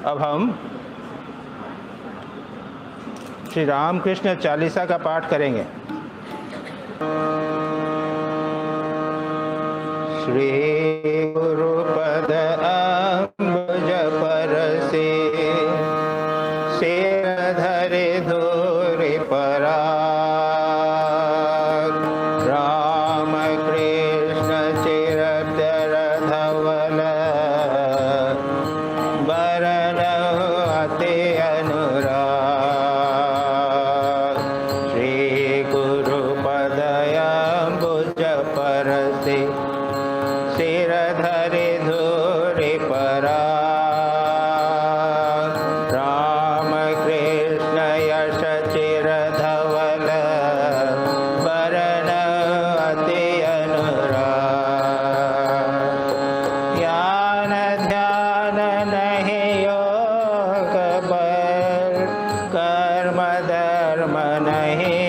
अब हम श्री रामकृष्ण चालीसा का पाठ करेंगे। श्री गुरुपद अम्बुज परसे, सिर धरे धूरि पराग। राम कृष्ण चिरतर धवल, बरन अति अनुराग। श्री गुरुपद अम्बुज परसे, सिर धरे धूरि पराग। राम कृष्ण यश चिर धवल, बरन अति अनुराग। ज्ञान ध्यान नहीं योग बल, कर्म धर्म नहीं।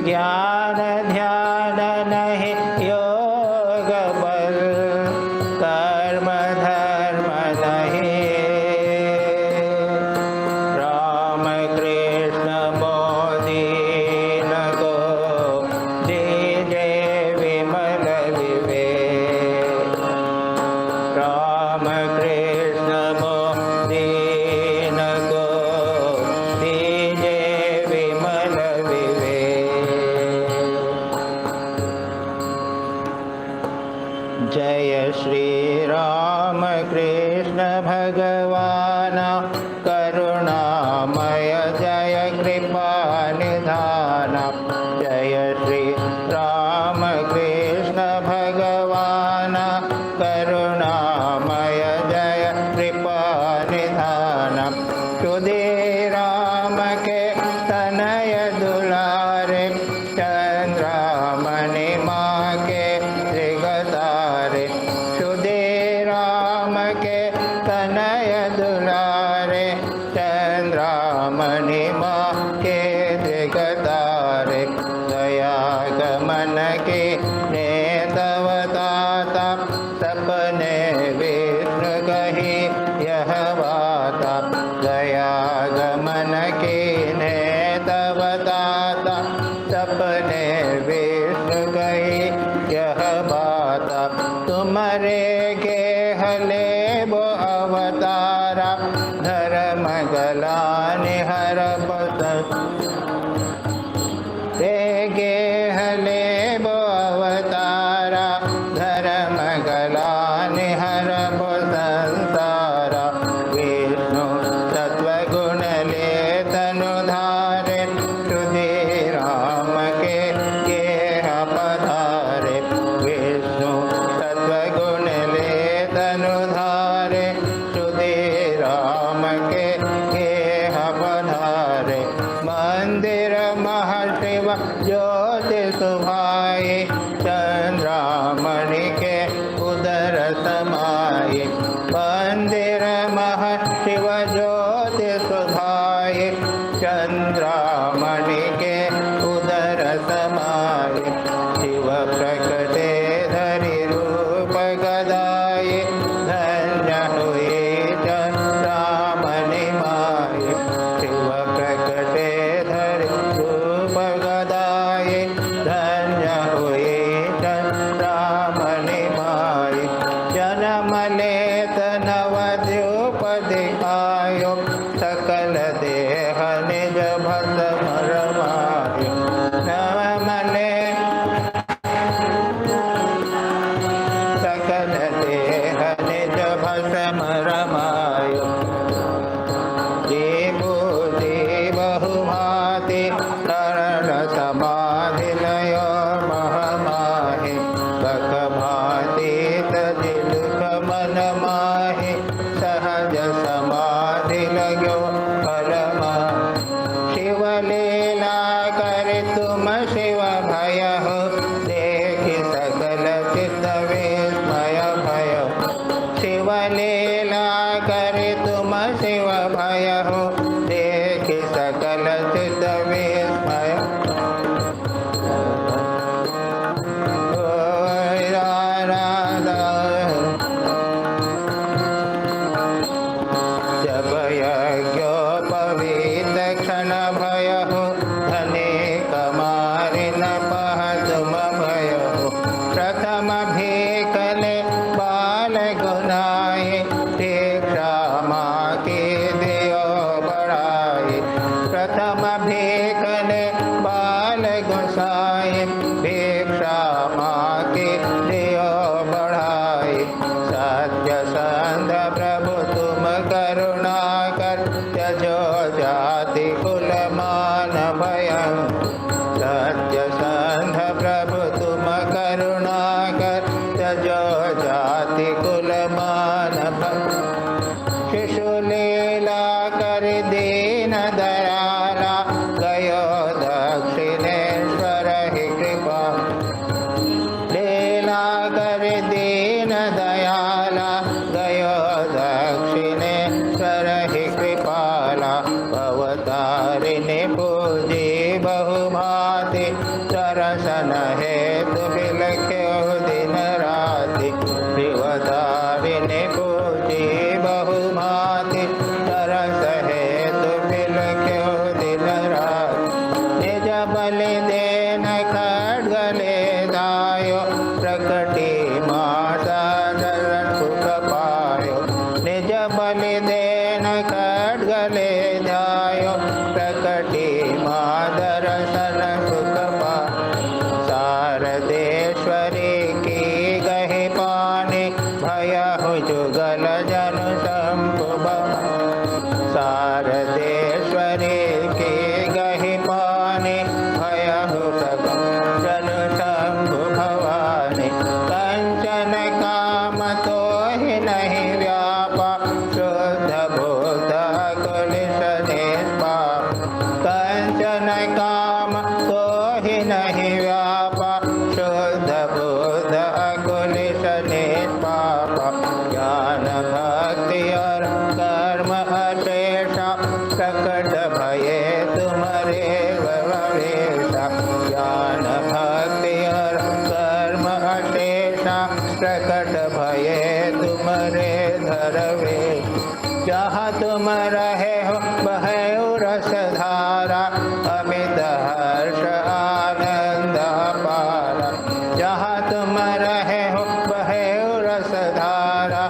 ज्ञान ध्यान नहीं योग बल, कर्म धर्म नहीं। राम कृष्ण मोदीन को दीजे विमल विवेक। राम कृष्ण मोदीन को दीजे विमल विवेक। जय श्री राम कृष्ण भगवान, करुणामय जय कृपा निधान। जय श्री राम कृष्ण भगवान, करुणामय जय कृपा निधान। सुधे राम के तनय दुलारे, चंद्रामणि माँ के जगतारे। सुधे राम के तनय दुलारे, चंद्रामणि माँ के जगतारे। दया गमन के नेतवताता, सपने विष्णु कही यह बाता। दया गमन के नेतवताता, सपने विष्णु कही यह बाता। तुम्हारे के हले वो अवतारा, धर्म गलानि हर पत। गे हले वो अवतारा, धर्म गलानि हर संसारा। विष्णु सत्वगुण ले तनु धारे, सुधे राम के गेह पधारे। विष्णु सत्वगुण ले तनु धारे, सुधे राम के गेह पधारे। मंदिर महाशिव ज्योति सुभाए, चंद्रामणि के उदर समाये। मंदिर महाशिव ज्योति सुभाए, चंद्रामणि के उदर समाये। शिव प्रकटे धरि रूप गदाये, धन्य हुए चंद्रामणि माये। शिव प्रकटे धरि रूप गदाये, धन्य हुए चंद्रामणि माये। जन्म लेत नवद्वीप दिखायो, सकल देह निज भस्म रमायो। जन्म ले सकल देह निज भस्म रमायो। देवो बहुभाति, शरण समाधि लयो महमाहि। बक भाति तदिलुक मन माहि, सहज समाधि लगो फलमा। शिव लीला करे तुम शिव भय हो, देखि सकल चित्त विस्मय भय। शिव लीला करे तुम शिव भय हो, देखि सकल चित्त विस्मय। भयहु धने कमारि न पह तुम भयहु प्रथम भेकले बाल गुनाए भिक्षा मांगे दियो बढ़ाए प्रथम भेकले बाल गुसाए भिक्षा मांगे दियो बढ़ाए सत्य संध प्रभु तुम करुणा कर त्यजो जाति कुल मान भयं सत्य संध प्रभु तुम करुणा कर त्यजो जाति कुल मान भयं शिशु लीला कर दीन दयाला गयो दक्षिणेश्वर ही कृपा लीला कर दीन दयाला गयो दक्षिणेश्वर ही कृपाला अवतारिणी पूजी बहुभाति सरसन हेतु बिलख्यो दिन राति शिवतारिणी पूजी बहुभाति सरस हेतु बिलख्यो दिन राति निज बलि देन खड्गले दायो प्रकटी माता दर्शन सुख पायो निज बलि देन खड्गले दायो प्रकटी माँ दर्शन सुख पायो शारदेश्वरी की गहि पानी भयहु जुगल जनु शंभु शारदेश्वरी की गहि पानी भयहु जनु शंभु भवानी कंचन काम तो ही नहीं व्यापा शुद्ध भूत कुलिश निष्पाप कंचन काम तो ही नहीं व्यापा शुद्ध भूत कुलिश निष्पाप ज्ञान भक्ति और कर्म अशेषा प्रकट भये तुम्हारे भवेशा ज्ञान भक्ति और कर्म अशेषा प्रकट भये तुम्हारे धरवे जहाँ तुम रहे हो बहे रस धारा अमित हर्ष आनंद पारा जहाँ तुम रहे हो बहे रस धारा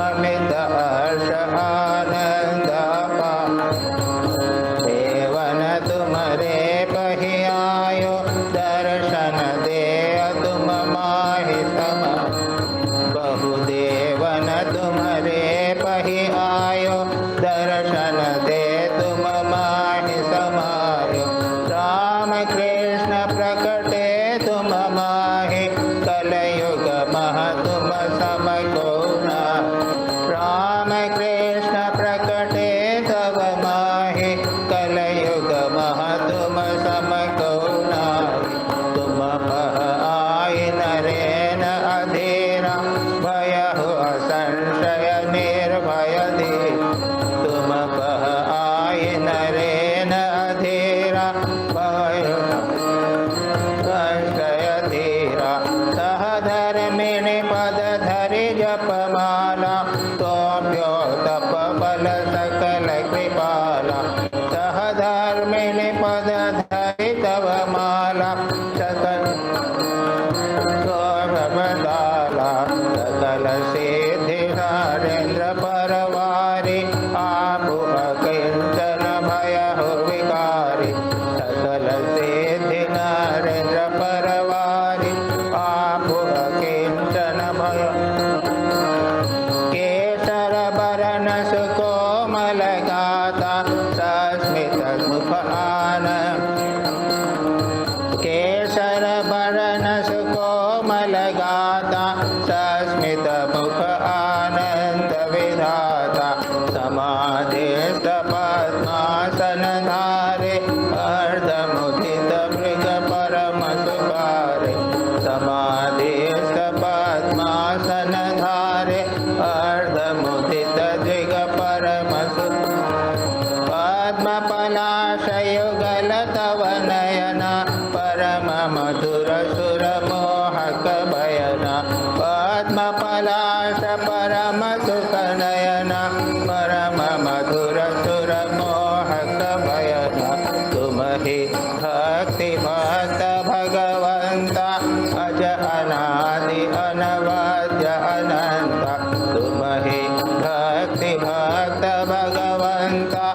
अमित हर्ष आनंद पारा देवन तुम्हारे पहि आयो दर्शन दे तुम माहि समा बहुदेवन तुम्हारे पहि आयो दर्शन दे तुम माहि समायो राम कृष्ण प्रकटे तुम माहि कलयुग मह तुम सम को ना राम कृष्ण प्रकटे तव माहि कलयुग मह तुम सम को ना तुम पह आय नरेन अधीरा भयहु असंशय निर्भय दे तुम पह आय नरेन अधीरा भयहु संशय धीरा सहधर्मिणि पद धरि जपमाला तोभ्यो तप बल सकल कृपाला सहधर्मिणि पद धरि तव माला सकल शोभमदाला सकल सिद्धि नरेंद्र परवारी आपु अकिंचन भयहु विकारी सकल सिद्धि नरेंद्र परवारी आपु अकिंचन भय केसर बरन सुकोमल गाता सस्मित मुख आनंद केसर बरन सुकोमल गाता सस्मित मुख आनंद विधाता समाधिस्थ पद्मासन धारे अर्धमुदित मृग परम सुखारे समाधिस्थ पद्मासन धारे अर्धमुदित द्विग परम पद्मपलाशयुगल तव नयना परम मधुर सुर मोहक भयना पद्मपलाश परम सुख नयना परम मधुर सुर मोहक भयना तुम ही भक्ति भक्त भगवंता अज अनादि अनवद्य अनंता तुम ही भक्ति भक्त भगवंता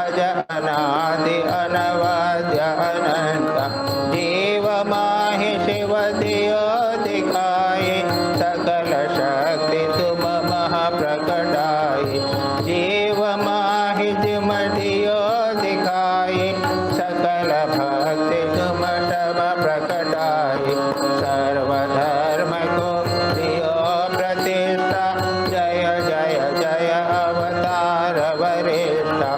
अज अनादि अनवद्य अनंता जीव माहि शिव दियो दिखाए सकल शक्ति तुम महाप्रकटाई जीव माहि जिम दियो दिखाए सकल भक्ति तुम सब प्रकटाई सर्वधर्म को दियो प्रतिष्ठा जय जय जय अवतार वरिष्ठा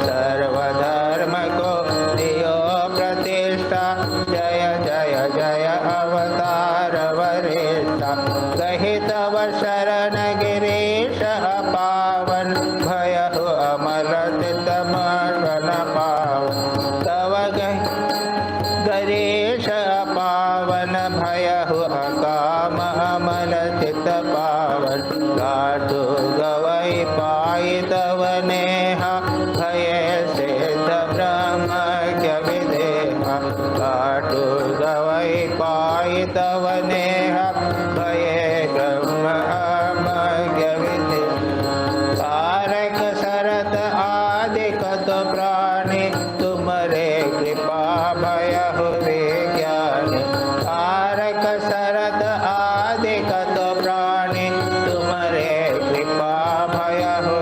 सर्वधर्म को दियो प्रतिष्ठा जय जय जय अवतार वरिष्ठा कही तव शरण गिरीश पावन भयहु अमल चितमन पावन तव गरीश पावन भयहु अकाम अमल चित पावन लाटू गवई पाई तव नेहा भय सिद्ध ब्रह्मज्ञ विदेहा लाटू गवई पाई तव नेहा भय ब्रह्मज्ञ विदेहा तारक शरत आदि कत प्राणी तुमरे कृपा भयहु विज्ञानी तारक शरत आदि कत प्राणी तुमरे कृपा भयहु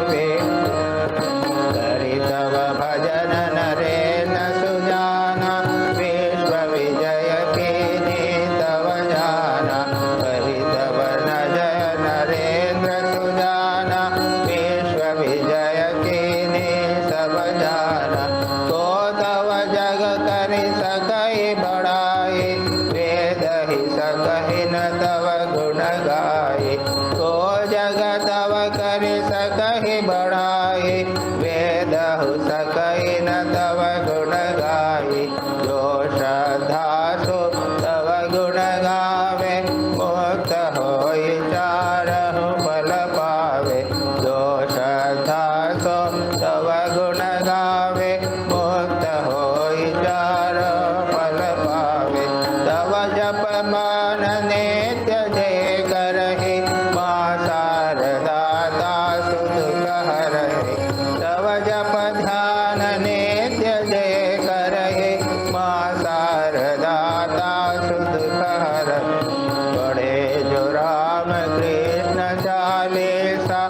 करि तव भजन नरे न सुजाना विश्व विजय कीनी तव जाना करि तव न जय नरेंद्र सुजाना विश्व विजय कीनी सब जाना तो तव जग करि सकहि बड़ाई वेद ही सकहि न तव गुण गाई तो जग तव करि सकहि बड़ाई वेद हु सकहि न तव गुण गाई जो श्रद्धा सो तव गुण गावे मुक्त होई चारहु फल पावे जो श्रद्धा सो तव गुण गावे मुक्त होई चारहु फल पावे तव जप मान नित्य जय करहि मां शारदा दासु दुख हरहि तव जप ध्यान नित्य जय करहि मां शारदा दासु दुख हरहि पढ़े जो राम कृष्ण चालीसा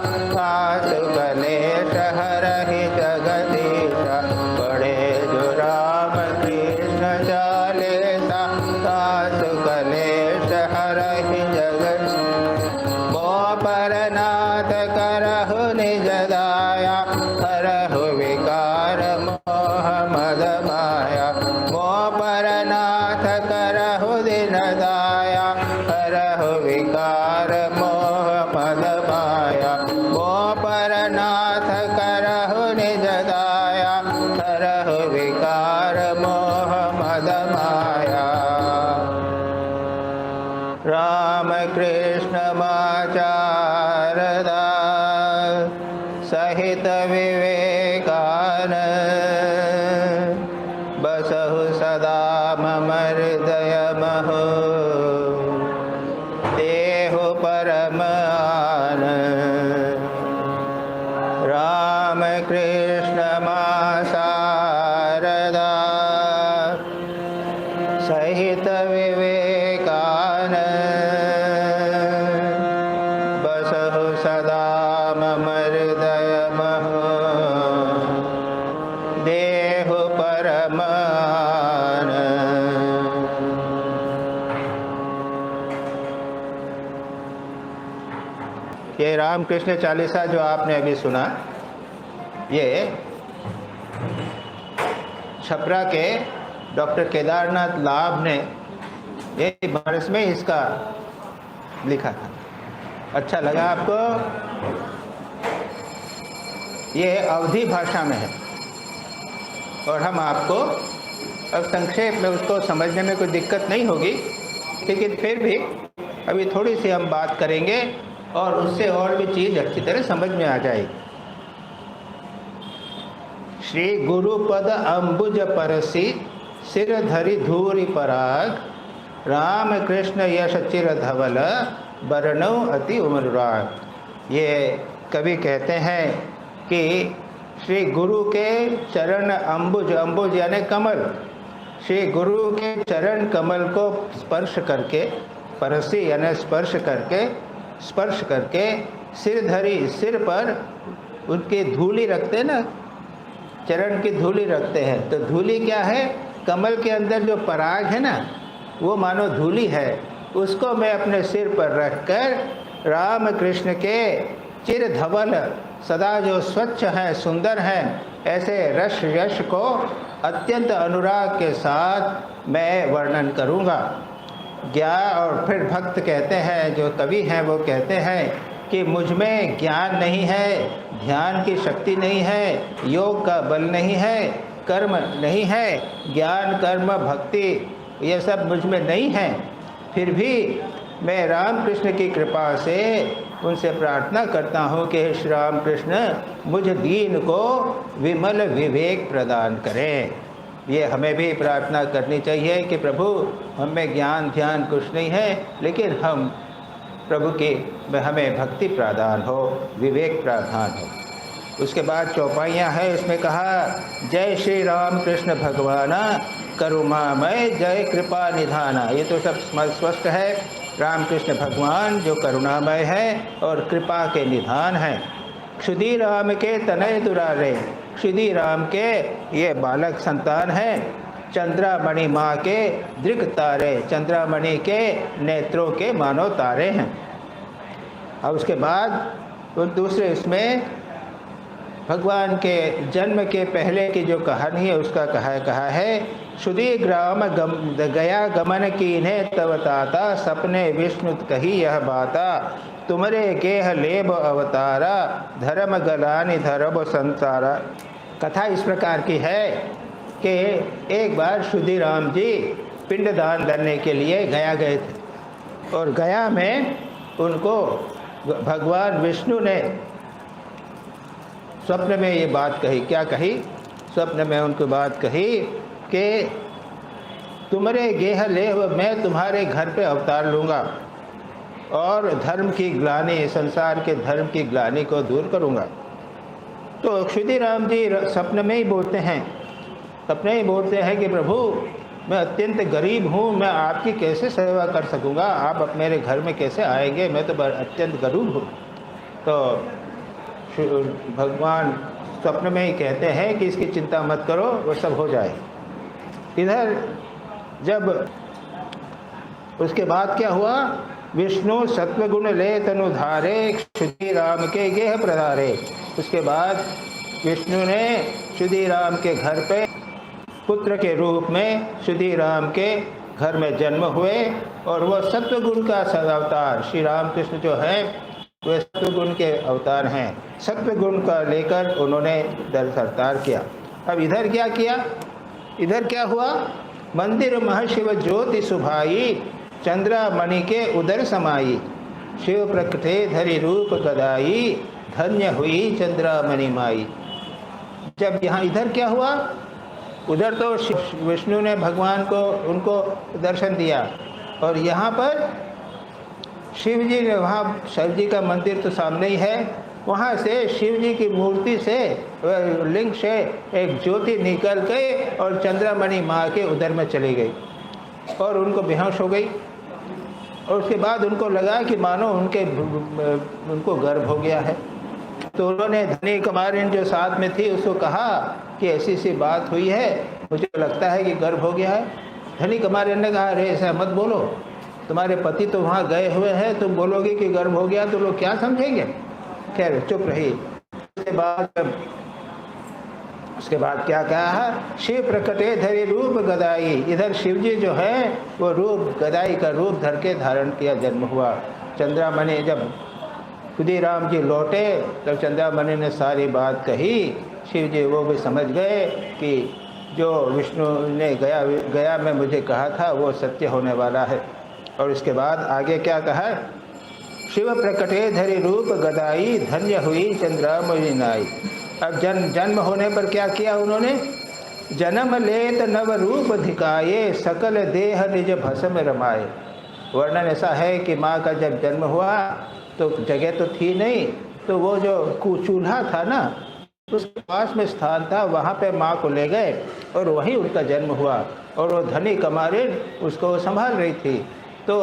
आसु कलेश हरहि जगदीशा पढ़े जो राम कृष्ण चालीसा आसु कलेश हरहि जगदीशा मोह परनाथ करहु निज दाया हरहु विकार मोह मद माया मोह परनाथ करहु दिन दाया हरहु विकार मोह मद माया मोह परनाथ करहु निज दाया हरहु विकार मोह मद माया राम कृष्ण माचारदा सहित विवेकानंद बसहु सदा मम हृदय महो देहु परम आनंद राम कृष्ण माचारदा सहित विवेकानंद बसहु सदा मम हृदय महो देहु परम आनंद। ये रामकृष्ण चालीसा जो आपने अभी सुना, ये छपरा के डॉक्टर केदारनाथ लाभ ने ये बनारस में इसका लिखा था। अच्छा लगा आपको? ये अवधी भाषा में है और हम आपको अब संक्षेप में उसको समझने में कोई दिक्कत नहीं होगी, लेकिन फिर भी अभी थोड़ी सी हम बात करेंगे और उससे और भी चीज़ अच्छी तरह समझ में आ जाएगी। श्री गुरुपद अम्बुज परसी सिर धरि धूरि पराग, राम कृष्ण यश चिर धवल बरनौ अति उमरराग। ये कवि कहते हैं कि श्री गुरु के चरण अम्बुज, अम्बुज यानी कमल, श्री गुरु के चरण कमल को स्पर्श करके, परसी यानी स्पर्श करके सिर धरी, सिर पर उनकी धूली रखते ना, चरण की धूली रखते हैं। तो धूली क्या है? कमल के अंदर जो पराग है ना, वो मानो धूली है। उसको मैं अपने सिर पर रखकर राम कृष्ण के चिर धवल, सदा जो स्वच्छ हैं, सुंदर हैं, ऐसे रस यश को अत्यंत अनुराग के साथ मैं वर्णन करूँगा। ज्ञान, और फिर भक्त कहते हैं, जो कवि हैं वो कहते हैं कि मुझ में ज्ञान नहीं है, ध्यान की शक्ति नहीं है, योग का बल नहीं है, कर्म नहीं है, ज्ञान कर्म भक्ति ये सब मुझ में नहीं है। फिर भी मैं राम कृष्ण की कृपा से उनसे प्रार्थना करता हूँ कि श्री राम कृष्ण मुझ दीन को विमल विवेक प्रदान करें। ये हमें भी प्रार्थना करनी चाहिए कि प्रभु हमें ज्ञान ध्यान कुछ नहीं है, लेकिन हम प्रभु के हमें भक्ति प्रदान हो, विवेक प्रदान हो। उसके बाद चौपाइयाँ है, इसमें कहा जय श्री राम कृष्ण भगवान करुणामय जय कृपा निधाना। ये तो सब स्पष्ट है, राम कृष्ण भगवान जो करुणामय है और कृपा के निधान हैं। क्षुदी राम के तनय दुरारे, क्षुदी राम के ये बालक संतान हैं। चंद्रामणि माँ के दृक तारे, चंद्रामणि के नेत्रों के मानो तारे हैं। और उसके बाद दूसरे इसमें भगवान के जन्म के पहले की जो कहानी है उसका कहा है क्षुदी ग्राम गया गमन कीन्हे तव ताता, सपने विष्णु कही यह बाता, तुमरे गेह लेब अवतारा, धर्म गलानि धर्म संसारा। कथा इस प्रकार की है कि एक बार क्षुदीराम जी पिंडदान करने के लिए गया गए थे, और गया में उनको भगवान विष्णु ने स्वप्न में ये बात कही। क्या कही? स्वप्न में उनको बात कही कि तुम्हारे गेह लेव, मैं तुम्हारे घर पे अवतार लूँगा और धर्म की ग्लानि, संसार के धर्म की ग्लानि को दूर करूँगा। तो क्षुदीराम जी सपने में ही बोलते हैं, सपने ही बोलते हैं कि प्रभु मैं अत्यंत गरीब हूँ, मैं आपकी कैसे सेवा कर सकूँगा, आप मेरे घर में कैसे आएंगे, मैं तो अत्यंत गरीब हूँ। तो भगवान स्वप्न में ही कहते हैं कि इसकी चिंता मत करो, वो सब हो जाए। इधर जब उसके बाद क्या हुआ, विष्णु सत्वगुण ले तनु धारे, क्षुदीराम के गेह प्रधारे। उसके बाद विष्णु ने क्षुदीराम के घर पे पुत्र के रूप में क्षुदीराम के घर में जन्म हुए, और वह सत्वगुण का अवतार श्री रामकृष्ण जो है वे सत्वगुण के अवतार हैं। सत्वगुण का लेकर उन्होंने अवतार किया। अब इधर क्या किया, इधर क्या हुआ, मंदिर महाशिव ज्योति सुभाई, चंद्रामणि के उदर समाई, शिव प्रकटे धरि रूप गदाई, धन्य हुई चंद्रामणि माई। जब यहाँ इधर क्या हुआ, उधर तो विष्णु ने भगवान को उनको दर्शन दिया, और यहाँ पर शिव जी ने, वहाँ शिव जी का मंदिर तो सामने ही है, वहाँ से शिव जी की मूर्ति से, लिंग से एक ज्योति निकल गई और चंद्रामणि माँ के उदर में चली गई और उनको बेहोश हो गई। और उसके बाद उनको लगा कि मानो उनको गर्भ हो गया है। तो उन्होंने धनी कुमारिन जो साथ में थी उसको कहा कि ऐसी सी बात हुई है, मुझे लगता है कि गर्भ हो गया है। धनी कुमारिन ने कहा अरे ऐसा मत बोलो, तुम्हारे पति तो वहाँ गए हुए हैं, तुम बोलोगे कि गर्भ हो गया तो लोग क्या समझेंगे। खैर चुप रही। उसके बाद क्या कहा, शिव प्रकटे धरि रूप गदाई। इधर शिव जी जो है वो रूप गदाई का रूप धर के धारण किया, जन्म हुआ। चंद्रामणि जब क्षुदीराम जी लौटे तब चंद्रामणि ने सारी बात कही। शिव जी वो भी समझ गए कि जो विष्णु ने गया में मुझे कहा था वो सत्य होने वाला है। और इसके बाद आगे क्या कहा, शिव प्रकटे धरि रूप गदाई, धन्य हुई चंद्रामणि नाई। अब जन्म होने पर क्या किया उन्होंने? जन्म लेत नव रूप धिकाये, सकल देह निज भस्म रमाए। वर्णन ऐसा है कि माँ का जब जन्म हुआ तो जगह तो थी नहीं, तो वो जो चूल्हा था ना, उसके पास में स्थान था, वहाँ पे माँ को ले गए और वहीं उनका जन्म हुआ। और वो धनी कमारिन उसको संभाल रही थी। तो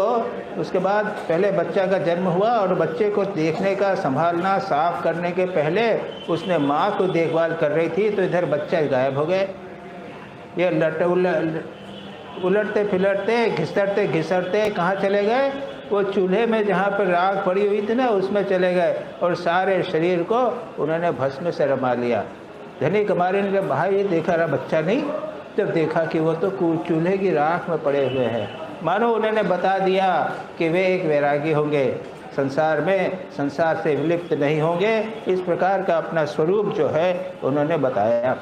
उसके बाद पहले बच्चा का जन्म हुआ और बच्चे को देखने का, संभालना, साफ करने के पहले उसने माँ को देखभाल कर रही थी, तो इधर बच्चे गायब हो गए। ये उलटते फिलटते, घिसटते घिसटते कहाँ चले गए? वो चूल्हे में जहाँ पर राख पड़ी हुई थी ना, उसमें चले गए और सारे शरीर को उन्होंने भस्म से रमा लिया। धनी कुमारी ने जब भाई ये देखा रहा बच्चा नहीं, जब देखा कि वो तो चूल्हे की राख में पड़े हुए हैं, मानो उन्होंने बता दिया कि वे एक वैरागी होंगे, संसार में संसार से विलिप्त नहीं होंगे। इस प्रकार का अपना स्वरूप जो है उन्होंने बताया।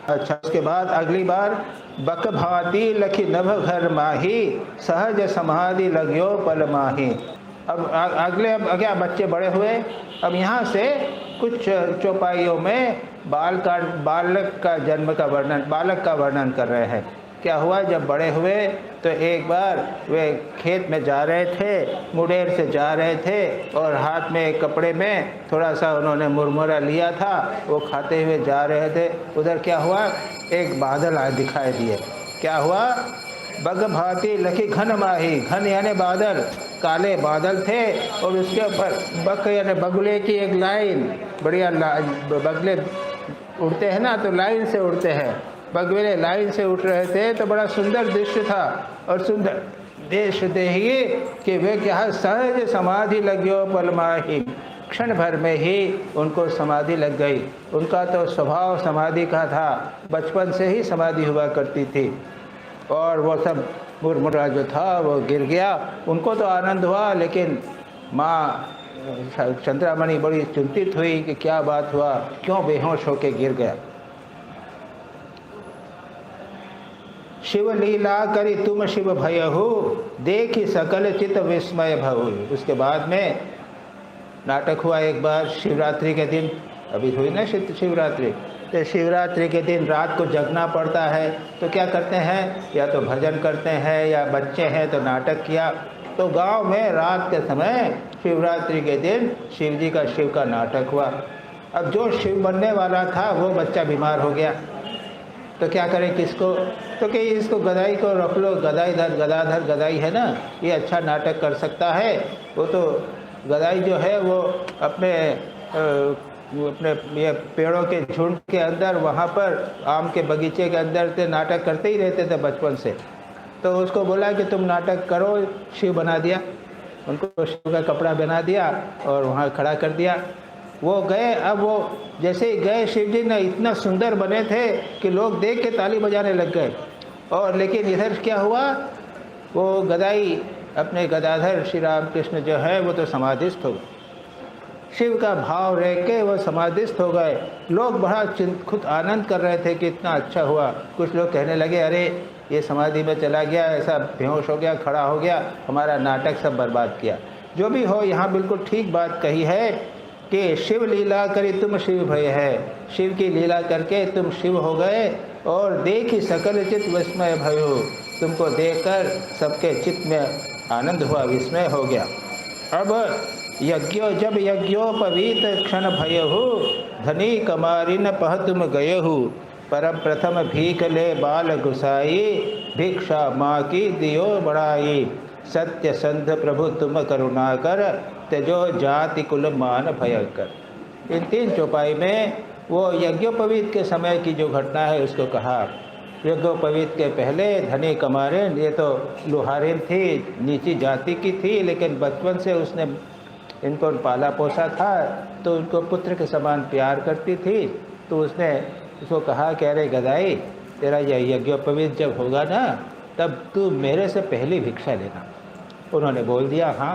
अच्छा, उसके बाद अगली बार बक भांति लखी नभ घर माही, सहज समाधि लग्यो पल माही। अब अब क्या बच्चे बड़े हुए। अब यहाँ से कुछ चौपाइयों में बालक का जन्म का वर्णन, बालक का वर्णन कर रहे हैं। क्या हुआ? जब बड़े हुए तो एक बार वे खेत में जा रहे थे, मुडेर से जा रहे थे और हाथ में एक कपड़े में थोड़ा सा उन्होंने मुरमुरा लिया था, वो खाते हुए जा रहे थे। उधर क्या हुआ? एक बादल दिखाई दिए। क्या हुआ? बग भांति लखी घन माही, घन यानी बादल, काले बादल थे और उसके ऊपर बक यानी बगुले की एक लाइन, बढ़िया बगले उड़ते हैं ना, तो लाइन से उड़ते हैं, बगुले लाइन से उठ रहे थे, तो बड़ा सुंदर दृश्य था। और सुंदर देश देहिए कि वे क्या सहज समाधि लग्यो पल माही, क्षण भर में ही उनको समाधि लग गई। उनका तो स्वभाव समाधि का था, बचपन से ही समाधि हुआ करती थी। और वो सब मुरमुरा जो था वो गिर गया। उनको तो आनंद हुआ, लेकिन माँ चंद्रामणि बड़ी चिंतित हुई कि क्या बात हुआ, क्यों बेहोश होके गिर गया। शिव लीला करी तुम शिव भयहु, देखी सकल चित विस्मय भऊ। उसके बाद में नाटक हुआ एक बार शिवरात्रि के दिन, अभी हुई ना शिवरात्रि, तो शिवरात्रि के दिन रात को जगना पड़ता है, तो क्या करते हैं? या तो भजन करते हैं, या बच्चे हैं तो नाटक किया। तो गांव में रात के समय शिवरात्रि के दिन शिव जी का शिव का नाटक हुआ। अब जो शिव बनने वाला था वो बच्चा बीमार हो गया, तो क्या करें किसको? तो कि इसको गदाई को रख लो, गदाधर गदाई है ना, ये अच्छा नाटक कर सकता है। वो तो गदाई जो है वो अपने ये पेड़ों के झुंड के अंदर, वहाँ पर आम के बगीचे के अंदर से नाटक करते ही रहते थे बचपन से। तो उसको बोला कि तुम नाटक करो, शिव बना दिया, उनको शिव का कपड़ा बना दिया और वहाँ खड़ा कर दिया। वो गए। अब वो जैसे ही गए, शिव जी ने इतना सुंदर बने थे कि लोग देख के ताली बजाने लग गए। और लेकिन इधर क्या हुआ? वो गदाई अपने गदाधर श्री रामकृष्ण जो है वो तो समाधिस्थ हो गए, शिव का भाव रह के वो समाधिस्थ हो गए। लोग बड़ा खुद आनंद कर रहे थे कि इतना अच्छा हुआ। कुछ लोग कहने लगे, अरे ये समाधि में चला गया, ऐसा बेहोश हो गया, खड़ा हो गया, हमारा नाटक सब बर्बाद किया। जो भी हो, यहाँ बिल्कुल ठीक बात कही है कि शिव लीला करी तुम शिव भय है, शिव की लीला करके तुम शिव हो गए। और देखी सकल चित विस्मय भयो, तुमको देखकर सबके चित्त में आनंद हुआ, विस्मय हो गया। अब जब यज्ञोपवीत क्षण भयहु, धनी कमारिन पह तुम गयहु, परम प्रथम भीख ले बाल गुसाई, भिक्षा माँ की दियो बढ़ाई, सत्य संध प्रभु तुम करुणा कर, तेजो जाति कुल मान भयंकर। इन 3 चौपाई में वो यज्ञोपवीत के समय की जो घटना है उसको कहा। यज्ञोपवीत के पहले धनी कमारिन, ये तो लोहारिन थी, नीची जाति की थी, लेकिन बचपन से उसने इनको पाला पोसा था, तो उनको पुत्र के समान प्यार करती थी। तो उसने उसको कहा कि अरे गदाई, तेरा यह यज्ञोपवीत जब होगा ना, तब तू मेरे से पहली भिक्षा लेना। उन्होंने बोल दिया हाँ।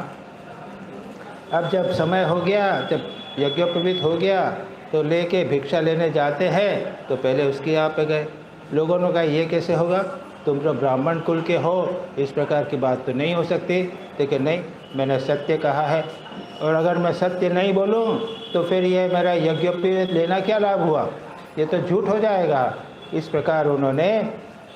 अब जब समय हो गया, जब यज्ञोपवीत हो गया, तो लेके भिक्षा लेने जाते हैं, तो पहले उसके यहाँ पे गए। लोगों ने कहा ये कैसे होगा, तुम तो ब्राह्मण कुल के हो, इस प्रकार की बात तो नहीं हो सकती। लेकिन नहीं, मैंने सत्य कहा है, और अगर मैं सत्य नहीं बोलूं तो फिर ये मेरा यज्ञोपवीत लेना क्या लाभ हुआ, ये तो झूठ हो जाएगा। इस प्रकार उन्होंने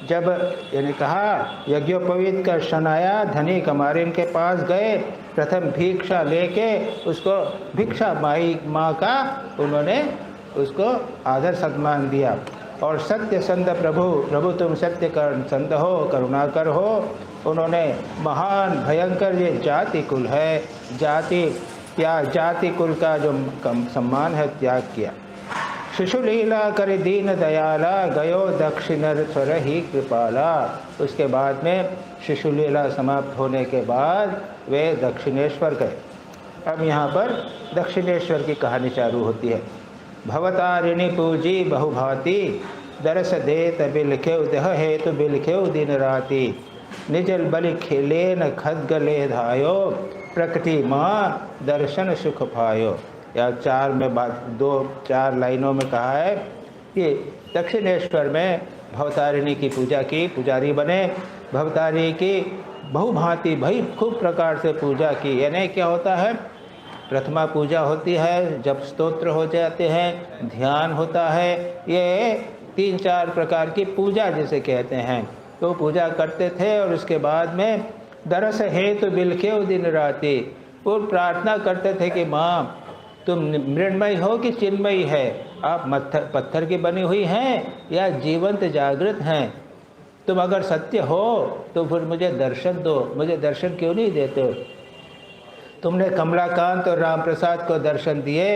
जब यानी कहा यज्ञोपवीत का क्षण आया, धनी कमारिन के पास गए, प्रथम भिक्षा लेके उसको भिक्षा माई माँ का उन्होंने उसको आदर सम्मान दिया। और सत्य संत प्रभु, प्रभु तुम सत्य कर संत हो, करुणाकर हो। उन्होंने महान भयंकर ये जाति कुल है, जाति कुल का जो सम्मान है त्याग किया। शिशुलीला कर दीन दयाला, गयो दक्षिणेश्वर ही कृपाला। उसके बाद में शिशुलीला समाप्त होने के बाद वे दक्षिणेश्वर गए। अब यहाँ पर दक्षिणेश्वर की कहानी चालू होती है। भवतारिणी पूजी बहुभांति, दरस देत बिलखेव देह हेतु बिलखेव दिन राति। निजल बलि खेलेन खदगले धायो, प्रकृति माँ दर्शन सुख पायो। या दो चार लाइनों में कहा है कि दक्षिणेश्वर में भवतारिणी की पूजा की, पुजारी बने, भवतारिणी की बहुभांति भाई खूब प्रकार से पूजा की। यानी क्या होता है, प्रथमा पूजा होती है, जब स्तोत्र हो जाते हैं, ध्यान होता है, ये 3-4 प्रकार की पूजा जिसे कहते हैं, तो पूजा करते थे। और उसके बाद में दरस हेतु बिलखेव दिन राति, वो प्रार्थना करते थे कि माँ तुम मृण्मयी हो कि चिन्मयी है, आप पत्थर की बनी हुई हैं या जीवंत जागृत हैं, तुम अगर सत्य हो तो फिर मुझे दर्शन दो, मुझे दर्शन क्यों नहीं देते? तुमने कमलाकांत और राम प्रसाद को दर्शन दिए,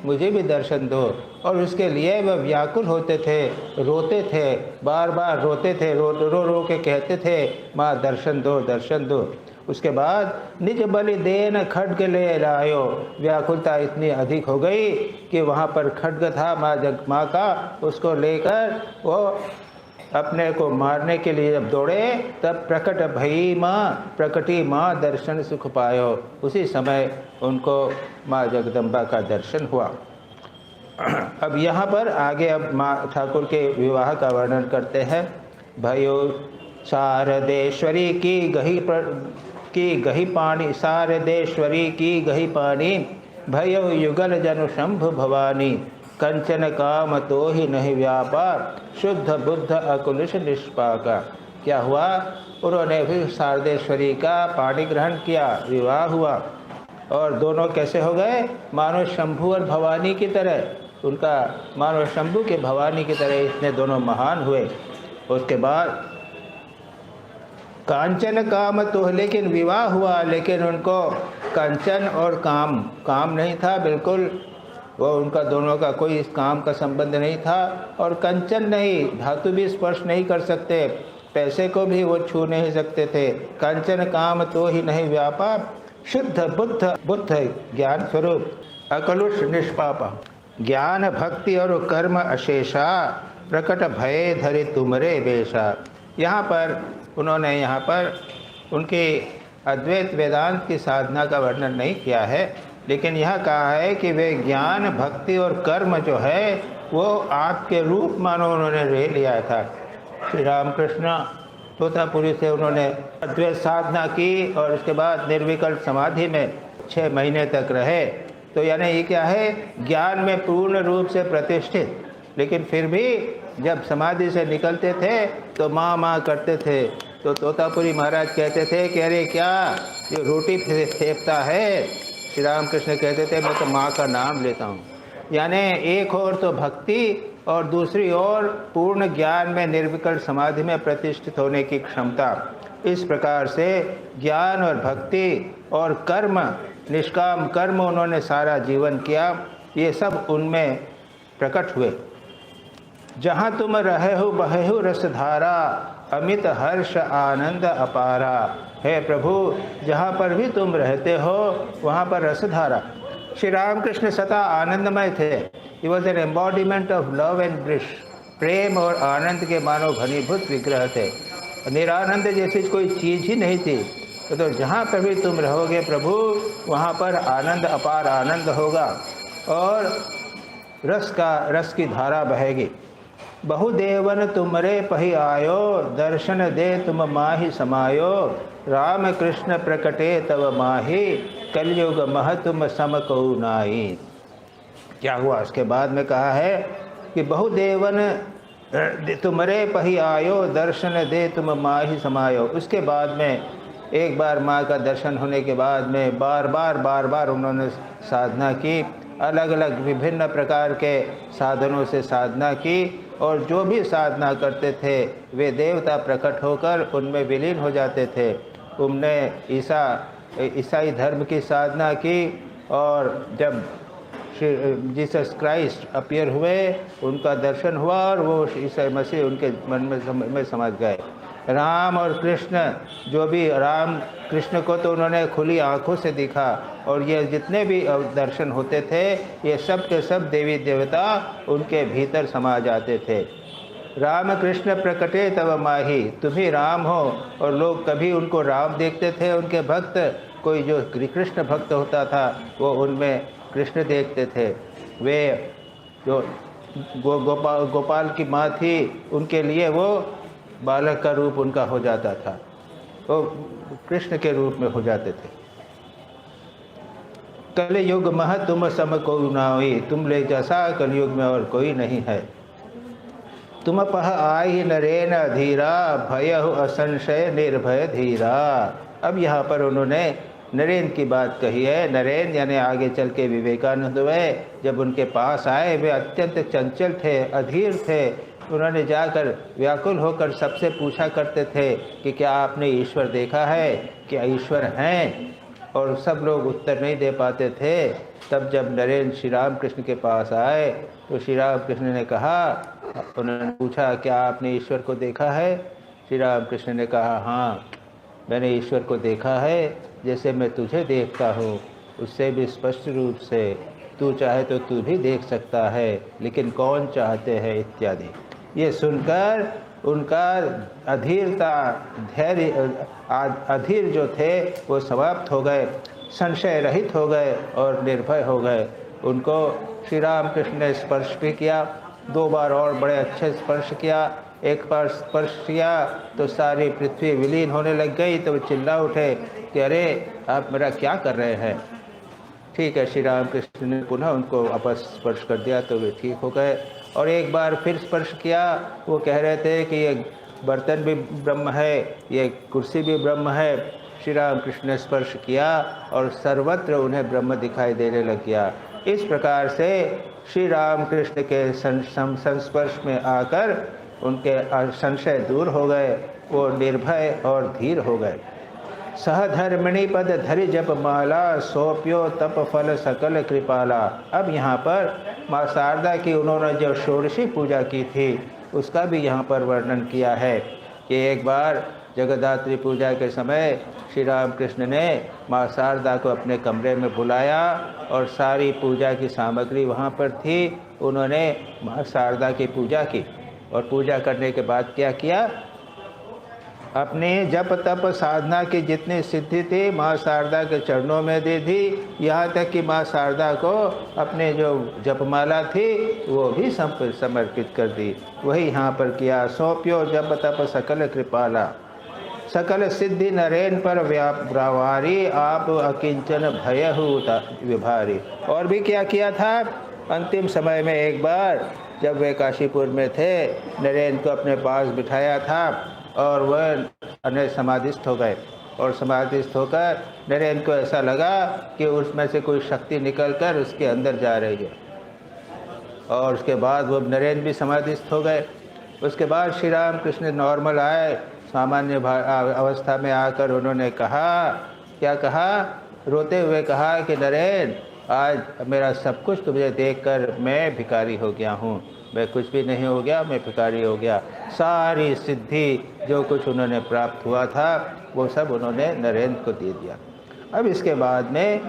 मुझे भी दर्शन दो। और उसके लिए वह व्याकुल होते थे, रोते थे, बार बार रोते थे, रो के कहते थे माँ दर्शन दो, दर्शन दो। उसके बाद निज बलि देन खड्ग ले लायो, व्याकुलता इतनी अधिक हो गई कि वहाँ पर खड्ग था माँ का, उसको लेकर वो अपने को मारने के लिए जब दौड़े, तब प्रकट भई माँ, प्रकटी माँ दर्शन सुख पायो। उसी समय उनको माँ जगदम्बा का दर्शन हुआ। अब यहाँ पर आगे अब माँ ठाकुर के विवाह का वर्णन करते हैं। भयो शारदेश्वरी की गही पानी, शारदेश्वरी की गही पानी, भयो युगल जनु शंभु भवानी। कंचन काम तो ही नहीं व्यापार, शुद्ध बुद्ध अकुलिश निष्पाका। क्या हुआ, उन्होंने फिर शारदेश्वरी का पाणी ग्रहण किया, विवाह हुआ, और दोनों कैसे हो गए, मानो शंभु और भवानी की तरह। उनका मानो शंभु के भवानी की तरह इतने दोनों महान हुए। उसके बाद कांचन काम तो, लेकिन विवाह हुआ, लेकिन उनको कंचन और काम नहीं था बिल्कुल, वो उनका दोनों का कोई इस काम का संबंध नहीं था। और कंचन नहीं, धातु भी स्पर्श नहीं कर सकते, पैसे को भी वो छू नहीं सकते थे। कंचन काम तो ही नहीं व्यापार, शुद्ध बुद्ध ज्ञान स्वरूप, अकलुष निष्पापा, ज्ञान भक्ति और कर्म अशेषा, प्रकट भय धरे तुमरे बेशा। यहाँ पर उन्होंने उनके अद्वैत वेदांत की साधना का वर्णन नहीं किया है, लेकिन यह कहा है कि वे ज्ञान भक्ति और कर्म जो है वो आपके रूप मानो उन्होंने ले लिया था। श्री रामकृष्ण तोतापुरी से उन्होंने अद्वैत साधना की और उसके बाद निर्विकल्प समाधि में 6 महीने तक रहे। तो यानी ये क्या है, ज्ञान में पूर्ण रूप से प्रतिष्ठित, लेकिन फिर भी जब समाधि से निकलते थे तो माँ करते थे। तो तोतापुरी महाराज कहते थे कि अरे क्या ये रोटी फेंकता है। श्री रामकृष्ण कहते थे मैं तो माँ का नाम लेता हूँ। यानी एक और तो भक्ति और दूसरी ओर पूर्ण ज्ञान में निर्विकल्प समाधि में प्रतिष्ठित होने की क्षमता। इस प्रकार से ज्ञान और भक्ति और कर्म, निष्काम कर्म उन्होंने सारा जीवन किया, ये सब उनमें प्रकट हुए। जहाँ तुम रहे हो बहेहु रसधारा, अमित हर्ष आनंद अपारा। हे प्रभु, जहाँ पर भी तुम रहते हो वहाँ पर रसधारा। श्री रामकृष्ण सदा आनंदमय थे। He was an embodiment of love and bliss. प्रेम और आनंद के मानो घनीभूत विग्रह थे। निरानंद जैसी कोई चीज़ ही नहीं थी। तो जहाँ पर भी तुम रहोगे प्रभु, वहाँ पर आनंद, अपार आनंद होगा और रस की धारा बहेगी। बहुदेवन तुमरे पही आयो, दर्शन दे तुम माही समायो। राम कृष्ण प्रकटे तव माही, कलयुग मह तुम सम कऊ नाई। क्या हुआ? उसके बाद में कहा है कि बहुदेवन तुमरे पही आयो, दर्शन दे तुम माही समायो। उसके बाद में एक बार माँ का दर्शन होने के बाद में बार बार उन्होंने साधना की, अलग अलग विभिन्न प्रकार के साधनों से साधना की, और जो भी साधना करते थे वे देवता प्रकट होकर उनमें विलीन हो जाते थे। उनने ईसाई धर्म की साधना की, और जब जीसस क्राइस्ट अपीयर हुए, उनका दर्शन हुआ और वो ईसा मसीह उनके मन में समझ गए। राम और कृष्ण, जो भी राम कृष्ण को तो उन्होंने खुली आंखों से देखा, और ये जितने भी दर्शन होते थे ये सब के सब देवी देवता उनके भीतर समा जाते थे। राम कृष्ण प्रकटे तब माही, तुम ही राम हो। और लोग कभी उनको राम देखते थे, उनके भक्त, कोई जो कृष्ण भक्त होता था वो उनमें कृष्ण देखते थे। वे जो गोपाल की माँ थी, उनके लिए वो बालक का रूप उनका हो जाता था, वो कृष्ण के रूप में हो जाते थे। कलयुग मह तुम सम को नाई, तुम ले जैसा कलयुग में और कोई नहीं है। तुम पह आई नरेन अधीरा, भयहु असंशय निर्भय धीरा। अब यहाँ पर उन्होंने नरेन की बात कही है। नरेन यानी आगे चल के विवेकानंद हुए, जब उनके पास आए वे अत्यंत चंचल थे, अधीर थे। उन्होंने जाकर व्याकुल होकर सबसे पूछा करते थे कि क्या आपने ईश्वर देखा है, क्या ईश्वर हैं? और सब लोग उत्तर नहीं दे पाते थे। तब जब नरेन श्री राम कृष्ण के पास आए तो श्री राम कृष्ण ने कहा, उन्होंने पूछा क्या आपने ईश्वर को देखा है? श्री राम कृष्ण ने कहा हाँ, मैंने ईश्वर को देखा है, जैसे मैं तुझे देखता हूँ उससे भी स्पष्ट रूप से। तू चाहे तो तू भी देख सकता है, लेकिन कौन चाहते हैं इत्यादि। ये सुनकर उनका अधीरता, धैर्य, अधीर जो थे वो समाप्त हो गए, संशय रहित हो गए और निर्भय हो गए। उनको श्री राम कृष्ण ने स्पर्श भी किया, 2 बार और बड़े अच्छे स्पर्श किया। एक बार स्पर्श किया तो सारी पृथ्वी विलीन होने लग गई, तो वो चिल्ला उठे कि अरे आप मेरा क्या कर रहे हैं? ठीक है, श्री राम कृष्ण ने पुनः उनको वापस स्पर्श कर दिया तो वे ठीक हो गए। और एक बार फिर स्पर्श किया, वो कह रहे थे कि ये बर्तन भी ब्रह्म है, ये कुर्सी भी ब्रह्म है। श्री राम कृष्ण ने स्पर्श किया और सर्वत्र उन्हें ब्रह्म दिखाई देने लग गया। इस प्रकार से श्री राम कृष्ण के संस्पर्श में आकर उनके संशय दूर हो गए, वो निर्भय और धीर हो गए। सहधर्मिणी पद धरि जप माला, सौंप्यो तप फल सकल कृपाला। अब यहाँ पर माँ शारदा की उन्होंने जो षोडशी पूजा की थी उसका भी यहाँ पर वर्णन किया है कि एक बार जगद्धात्री पूजा के समय श्री राम कृष्ण ने माँ शारदा को अपने कमरे में बुलाया और सारी पूजा की सामग्री वहाँ पर थी। उन्होंने माँ शारदा की पूजा की और पूजा करने के बाद क्या किया, अपने जप तप साधना की जितनी सिद्धि थी माँ शारदा के चरणों में दे दी। यहाँ तक कि माँ शारदा को अपने जो जपमाला थी वो भी समर्पित कर दी। वही यहाँ पर किया, सौंप्यो जप तप सकल कृपाला, सकल सिद्धि नरेन पर व्यावारी, आप अकिंचन भयहु विभारी। और भी क्या किया था, अंतिम समय में एक बार जब वे काशीपुर में थे, नरेन को अपने पास बिठाया था और वह अने समाधिस्थ हो गए। और समाधिस्थ होकर नरेन को ऐसा लगा कि उसमें से कोई शक्ति निकलकर उसके अंदर जा रही है, और उसके बाद वो नरेन भी समाधिस्थ हो गए। उसके बाद श्री राम कृष्ण नॉर्मल आए, सामान्य अवस्था में आकर उन्होंने कहा, क्या कहा, रोते हुए कहा कि नरेन आज मेरा सब कुछ तुझे देखकर मैं भिखारी हो गया हूँ, मैं कुछ भी नहीं हो गया, मैं भिखारी हो गया। सारी सिद्धि जो कुछ उन्होंने प्राप्त हुआ था वो सब उन्होंने नरेंद्र को दे दिया। अब इसके बाद में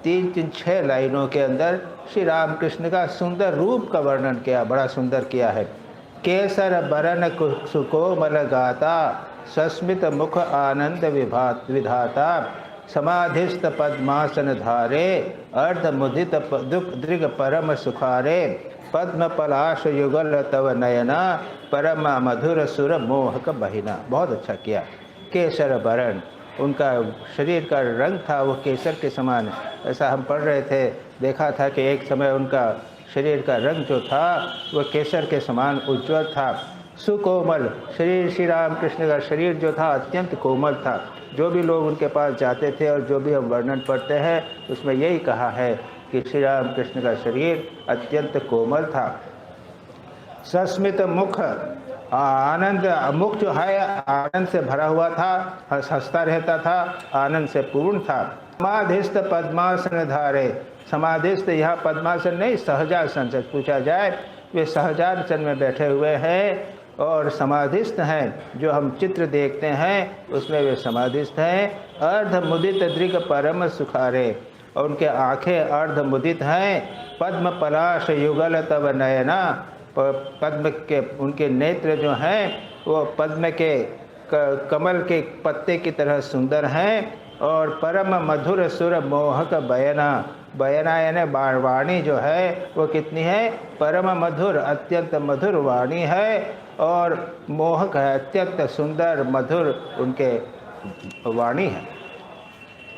3-6 लाइनों के अंदर श्री रामकृष्ण का सुंदर रूप का वर्णन किया, बड़ा सुंदर किया है। केसर बरन सुकोमल गाता, सस्मित मुख आनंद विधाता, समाधिस्थ पद्मासन धारे, अर्ध मुदित दृग परम सुखारे, पद्म पलाश युगल तव नयना, परम मधुर सुर मोहक बहिना। बहुत अच्छा किया। केसर बरन, उनका शरीर का रंग था वो केसर के समान। ऐसा हम पढ़ रहे थे देखा था कि एक समय उनका शरीर का रंग जो था वह केसर के समान उज्ज्वल था, सुकोमल शरीर। श्री राम कृष्ण का शरीर जो था अत्यंत कोमल था। जो भी लोग उनके पास जाते थे और जो भी हम वर्णन पढ़ते हैं उसमें यही कहा है कि श्री राम कृष्ण का शरीर अत्यंत कोमल था। सस्मित मुख, आनंद मुख जो है आनंद से भरा हुआ था, हंसता रहता था, आनंद से पूर्ण था। समाधिस्थ पद्मासन धारे, समाधिस्थ यहाँ पद्मासन नहीं सहजासन से पूछा जाए, वे सहजासन में बैठे हुए हैं और समाधिस्थ हैं। जो हम चित्र देखते हैं उसमें वे समाधिस्थ हैं। अर्ध मुदित दृग परम सुखारे, और उनके आँखें अर्ध मुदित हैं। पद्म पलाश युगल तब नयना, पद्म के उनके नेत्र जो हैं वो पद्म के कमल के पत्ते की तरह सुंदर हैं। और परम मधुर सुर मोहक बयना, बयना यानी वाणी जो है वो कितनी है, परम मधुर, अत्यंत मधुर वाणी है और मोहक है, अत्यंत सुंदर मधुर उनके वाणी है।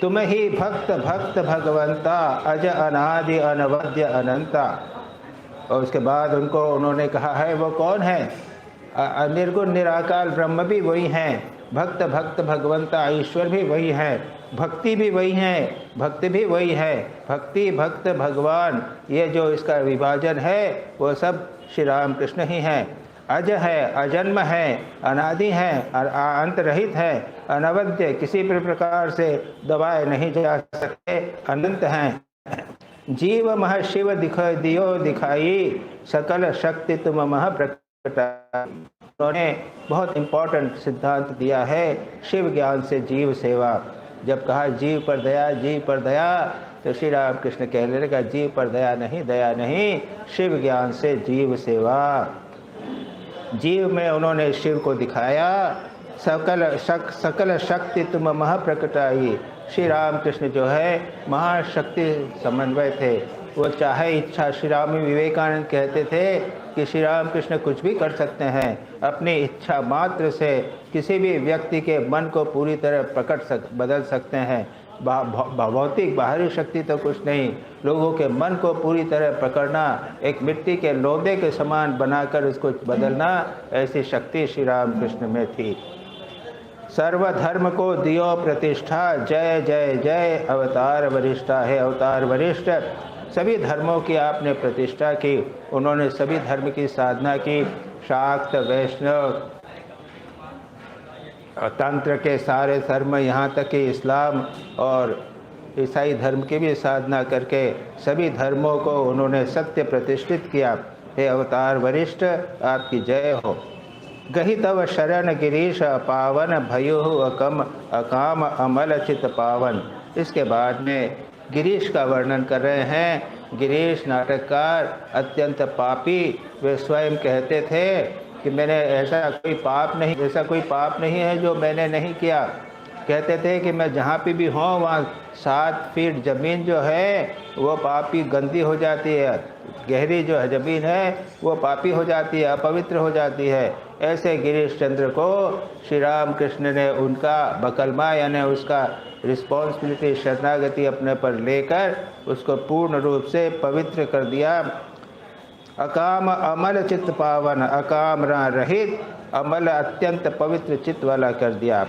तुम ही भक्त भक्त भगवंता, अज अनादि अनवद्य अनंता। और उसके बाद उन्होंने कहा है वो कौन है, निर्गुण निराकार ब्रह्म भी वही हैं, भक्त भक्त भगवंता ईश्वर भी वही है, भक्ति भी वही है, भक्ति भी वही है। भक्ति भक्त भगवान ये जो इसका विभाजन है वो सब श्री राम कृष्ण ही हैं। अज है, अजन्म है, अनादि है, अंत रहित है, अनवद्य किसी भी प्रकार से दबाए नहीं जा सकते, अनंत हैं। जीव मह शिव दियो दिखाई, सकल शक्ति तुम मह प्रकटा। उन्होंने बहुत इम्पोर्टेंट सिद्धांत दिया है, शिव ज्ञान से जीव सेवा। जब कहा जीव पर दया, जीव पर दया, तो श्री राम कृष्ण कहने लगा जीव पर दया नहीं, दया नहीं, शिव ज्ञान से जीव सेवा। जीव में उन्होंने शिव को दिखाया। सकल शक्ति तुम महा प्रकटाई। श्री राम कृष्ण जो है महाशक्ति समन्वय थे। वो चाहे इच्छा, श्री राम विवेकानंद कहते थे कि श्री राम कृष्ण कुछ भी कर सकते हैं, अपनी इच्छा मात्र से किसी भी व्यक्ति के मन को पूरी तरह बदल सकते हैं। भौतिक बाहरी शक्ति तो कुछ नहीं, लोगों के मन को पूरी तरह पकड़ना, एक मिट्टी के लोंदे के समान बनाकर उसको बदलना, ऐसी शक्ति श्री राम कृष्ण में थी। सर्वधर्म को दियो प्रतिष्ठा, जय जय जय अवतार वरिष्ठा। है अवतार वरिष्ठ, सभी धर्मों की आपने प्रतिष्ठा की। उन्होंने सभी धर्म की साधना की, शाक्त वैष्णव तंत्र के सारे धर्म, यहाँ तक कि इस्लाम और ईसाई धर्म की भी साधना करके सभी धर्मों को उन्होंने सत्य प्रतिष्ठित किया। हे अवतार वरिष्ठ, आपकी जय हो। गही तव शरण गिरीश पावन, भयो अकाम अमल चित पावन। इसके बाद में गिरीश का वर्णन कर रहे हैं। गिरीश नाटककार अत्यंत पापी, वे स्वयं कहते थे कि मैंने ऐसा कोई पाप नहीं है जो मैंने नहीं किया। कहते थे कि मैं जहाँ पे भी हूँ वहाँ 7 फीट ज़मीन जो है वो पापी गंदी हो जाती है, गहरी जो है ज़मीन है वो पापी हो जाती है, अपवित्र हो जाती है। ऐसे गिरीश चंद्र को श्री राम कृष्ण ने उनका बकलमा यानी उसका रिस्पॉन्सिबिलिटी, शरणागति अपने पर लेकर उसको पूर्ण रूप से पवित्र कर दिया। अकाम अमल चित्त पावन, अकाम रहित, अमल अत्यंत पवित्र चित्त वाला कर दिया।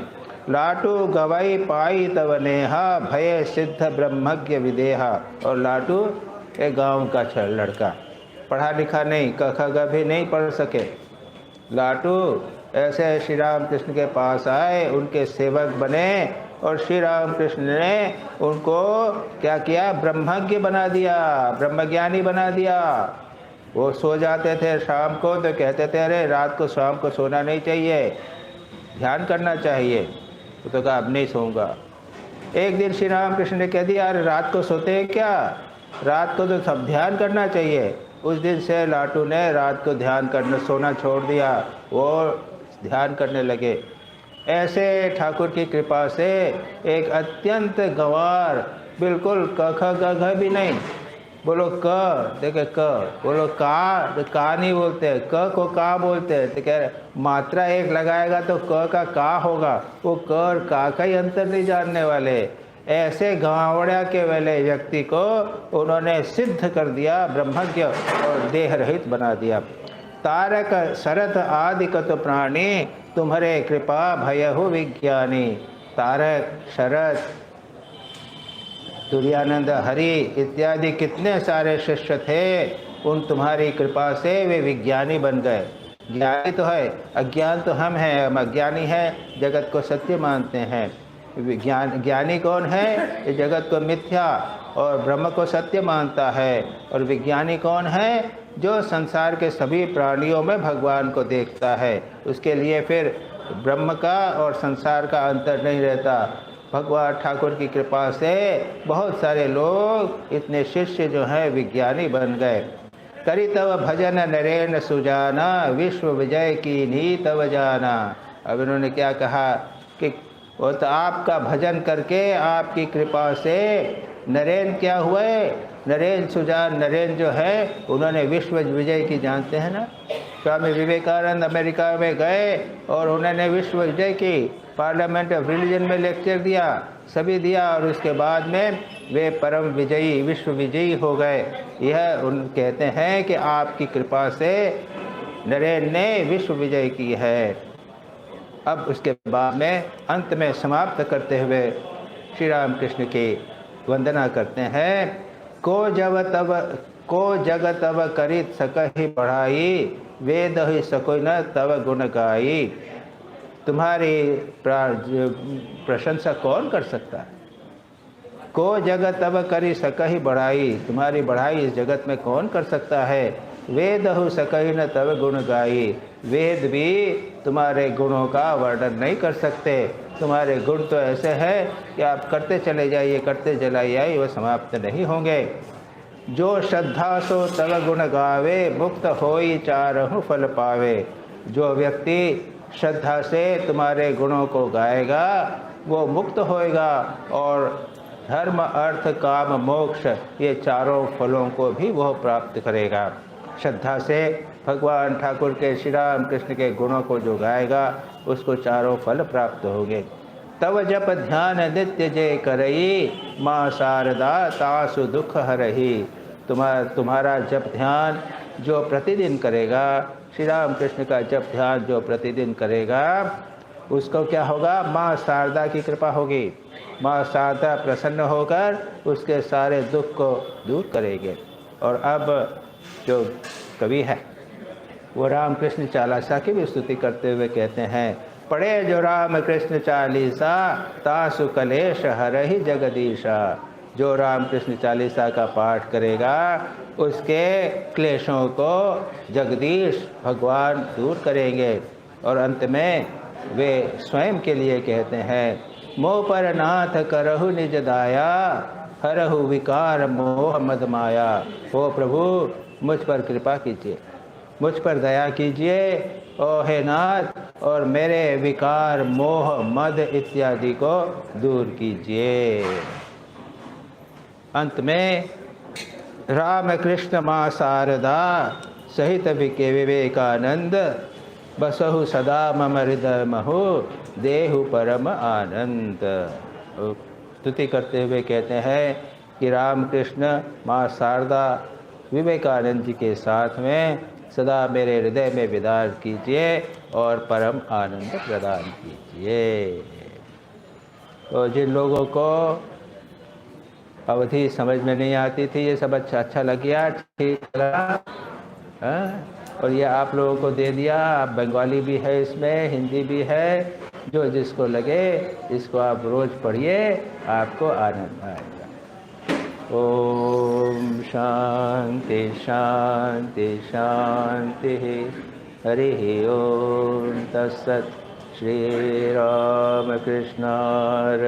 लाटू गवाई पाई तव नेहा, भय सिद्ध ब्रह्मज्ञ विदेहा। और लाटू एक गांव का लड़का, पढ़ा लिखा नहीं, क ख ग भी नहीं पढ़ सके। लाटू ऐसे श्री राम कृष्ण के पास आए, उनके सेवक बने और श्री राम कृष्ण ने उनको क्या किया, ब्रह्मज्ञ बना दिया, ब्रह्मज्ञानी बना दिया। वो सो जाते थे शाम को तो कहते थे अरे रात को शाम को सोना नहीं चाहिए, ध्यान करना चाहिए। तो कहा अब नहीं सोऊंगा। एक दिन श्री राम कृष्ण ने कह दिया अरे रात को सोते हैं क्या, रात को तो सब ध्यान करना चाहिए। उस दिन से लाटू ने रात को ध्यान करना, सोना छोड़ दिया, वो ध्यान करने लगे। ऐसे ठाकुर की कृपा से एक अत्यंत गंवार, बिल्कुल क ख ग घ भी नहीं, बोलो क, देखे क, बोलो का, तो का नहीं बोलते, क को का बोलते हैं। तो कह रहे मात्रा एक लगाएगा तो क का का होगा, वो क और का ही अंतर नहीं जानने वाले। ऐसे गावड़ा के वाले व्यक्ति को उन्होंने सिद्ध कर दिया, ब्रह्मज्ञ और देह रहित बना दिया। तारक शरत आदिकत प्राणी तुम्हारे कृपा भयहु विज्ञानी। तारक, शरत, तुर्यानंद, हरि इत्यादि कितने सारे शिष्य थे, उन तुम्हारी कृपा से वे विज्ञानी बन गए। ज्ञानी तो है, अज्ञान तो हम हैं, हम अज्ञानी हैं, जगत को सत्य मानते हैं। ज्ञानी कौन है? ये जगत को मिथ्या और ब्रह्म को सत्य मानता है। और विज्ञानी कौन है? जो संसार के सभी प्राणियों में भगवान को देखता है। उसके लिए फिर ब्रह्म का और संसार का अंतर नहीं रहता। भगवान ठाकुर की कृपा से बहुत सारे लोग, इतने शिष्य जो हैं विज्ञानी बन गए। करी तव भजन नरेन सुजाना, विश्व विजय की नी तव जाना। अब इन्होंने क्या कहा कि वो तो आपका भजन करके आपकी कृपा से नरेन क्या हुए? नरेन सुजान, नरेन जो है उन्होंने विश्व विजय की, जानते हैं ना, स्वामी विवेकानंद अमेरिका में गए और उन्होंने विश्व विजय की, पार्लियामेंट ऑफ रिलीजन में लेक्चर दिया, सभी दिया, और उसके बाद में वे परम विजयी, विश्व विजयी हो गए। यह उन कहते हैं कि आपकी कृपा से नरेन ने विश्व विजय की है। अब उसके बाद में अंत में समाप्त करते हुए श्री राम कृष्ण की वंदना करते हैं। को जग तब करित सकहि पढ़ाई, वेद ही सकोई न तब गुण गाई। तुम्हारी प्रशंसा कौन कर सकता है? को जग तब करी सकहि बढ़ाई, तुम्हारी बढ़ाई इस जगत में कौन कर सकता है? वेद हो सकहि न तब गुण गाई, वेद भी तुम्हारे गुणों का वर्णन नहीं कर सकते। तुम्हारे गुण तो ऐसे हैं कि आप करते चले जाइए, करते चले जाइए, वह समाप्त नहीं होंगे। जो श्रद्धा सो तब गुण गावे, मुक्त होई चारहु फल पावे। जो व्यक्ति श्रद्धा से तुम्हारे गुणों को गाएगा वो मुक्त होएगा और धर्म, अर्थ, काम, मोक्ष ये चारों फलों को भी वह प्राप्त करेगा। श्रद्धा से भगवान ठाकुर के, श्री राम कृष्ण के गुणों को जो गाएगा उसको चारों फल प्राप्त होंगे। तव जप ध्यान नित्य जय करई, माँ शारदा तासु दुख हरही। तुम्हारा जप ध्यान जो प्रतिदिन करेगा, श्री राम कृष्ण का जप ध्यान जो प्रतिदिन करेगा, उसको क्या होगा? माँ शारदा की कृपा होगी। माँ शारदा प्रसन्न होकर उसके सारे दुख को दूर करेंगे। और अब जो कवि है वो राम कृष्ण चालीसा की भी स्तुति करते हुए कहते हैं। पढ़े जो राम कृष्ण चालीसा, तासु कलेश हरहि जगदीशा। जो राम कृष्ण चालीसा का पाठ करेगा उसके क्लेशों को जगदीश भगवान दूर करेंगे। और अंत में वे स्वयं के लिए कहते हैं, मोह पर नाथ करहु निज दाया, हरहु विकार मोह मद माया। हो प्रभु मुझ पर कृपा कीजिए, मुझ पर दया कीजिए ओ हे नाथ, और मेरे विकार, मोह, मद इत्यादि को दूर कीजिए। अंत में राम कृष्ण माँ शारदा सहित विवेकानंद, बसहु सदा मम हृदय महु, देहु परम आनंद। स्तुति करते हुए कहते हैं कि राम कृष्ण, माँ शारदा, विवेकानंद जी के साथ में सदा मेरे हृदय में विदार कीजिए और परम आनंद प्रदान कीजिए। तो जिन लोगों को अवधि समझ में नहीं आती थी, ये सब अच्छा लग गया, ठीक लगा, और ये आप लोगों को दे दिया। आप बंगाली भी है इसमें, हिंदी भी है, जो जिसको लगे इसको आप रोज़ पढ़िए, आपको आनंद आएगा। ओम शांति शांति शांति। हरि ओम तत्सत्। श्री राम कृष्णार्पणमस्तु।